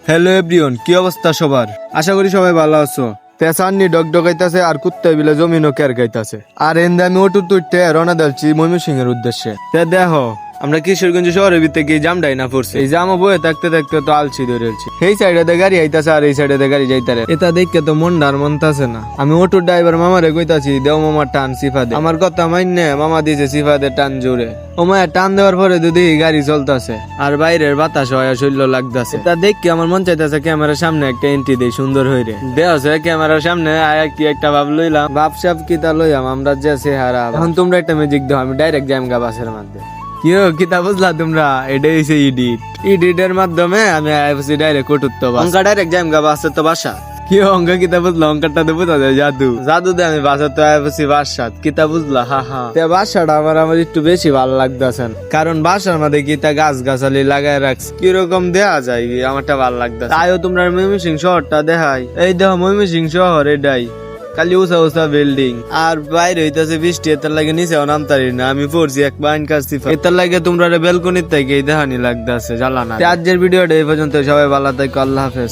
Hello everyone, কি অবস্থা সবার? আশা করি সবাই ভালো আছো। তেসান্নি ডগডগাইতাছে আর কুত্তা বিলে জমিনও কের গাইতাছে। আর এন্দে আমি অটো তুইতে রওনা দিচ্ছি ময়মনসিংহ এর উদ্দেশ্যে। তে দেখো আমরা কিশোরগঞ্জ শহরের ভিতরে গিয়ে জামডাই না পড়ছে। এই জামা বয়ে থাকতে থাকতে তো আলছি ধরেছি। এই সাইডে গাড়ি আইতাছে আর এই সাইডে গাড়ি যাইতারে। এটা দেখে তো মনটার মনতাছে না। আমি অটোর ড্রাইভার মামারে কইতাছি, দেও মামা টান সিফা দে। আমার কথা মাইনে মামা দিছে সিফা দে টান জোরে। ও মায়া টান দেওয়ার পরে যদি গাড়ি চলতেছে আর বাইরের বাতাস হয় শৈল্য লাগতেছে। তা দেখি আমার মন চাইতেছে ক্যামেরার সামনে একটা এন্ট্রি দেই সুন্দর হইরে। দেওয়া ক্যামেরার সামনে আয়া কি একটা ভাব লইলাম, ভাবসাব কি তা লইলাম আমরা যে চেহারা। এখন তোমরা একটা মিউজিক দাও, আমি ডাইরেক্ট যাইম গা বাসের মধ্যে। কিও কিতা বুঝলা তোমরা? এটাই হইছে এডিটের মাধ্যমে আমি আইছি ডাইরেক্ট কটুত্ব বাস। অঙ্কা ডাইরেক্ট যাইম গা বাসের তো বাসা। কি অঙ্ক কিতা বুঝলা? অঙ্কটা তো বুঝা যায় জাদু দে আমি বাসার তো আইছি বাসাত। কিতা বুঝলা? হা হা। তে বাসাটা আমার একটু বেশি ভালো লাগতেছে, কারণ বাসার মধ্যে কিতা গাছ গাছালি লাগাই রাখছি, কিরকম দেয়া যায় আমারটা ভালো লাগতেছে। তাইও তোমরা ময়মনসিংহ শহরটা দেখাই। এই দেখো ময়মনসিংহ শহর এটাই, খালি উঁচা উঁচা বিল্ডিং আর বাইরে হইতাছে বৃষ্টি। এটার লাগে নিচেও নামতারি না, আমি পড়ছি এক বাইন কাছি। এটার লাগে তোমরা বেলকনির থেকে দেখানি লাগতেছে জ্বালানা। আজকের ভিডিওটা এই পর্যন্ত, সবাই ভালো থাকো, আল্লাহ হাফেজ।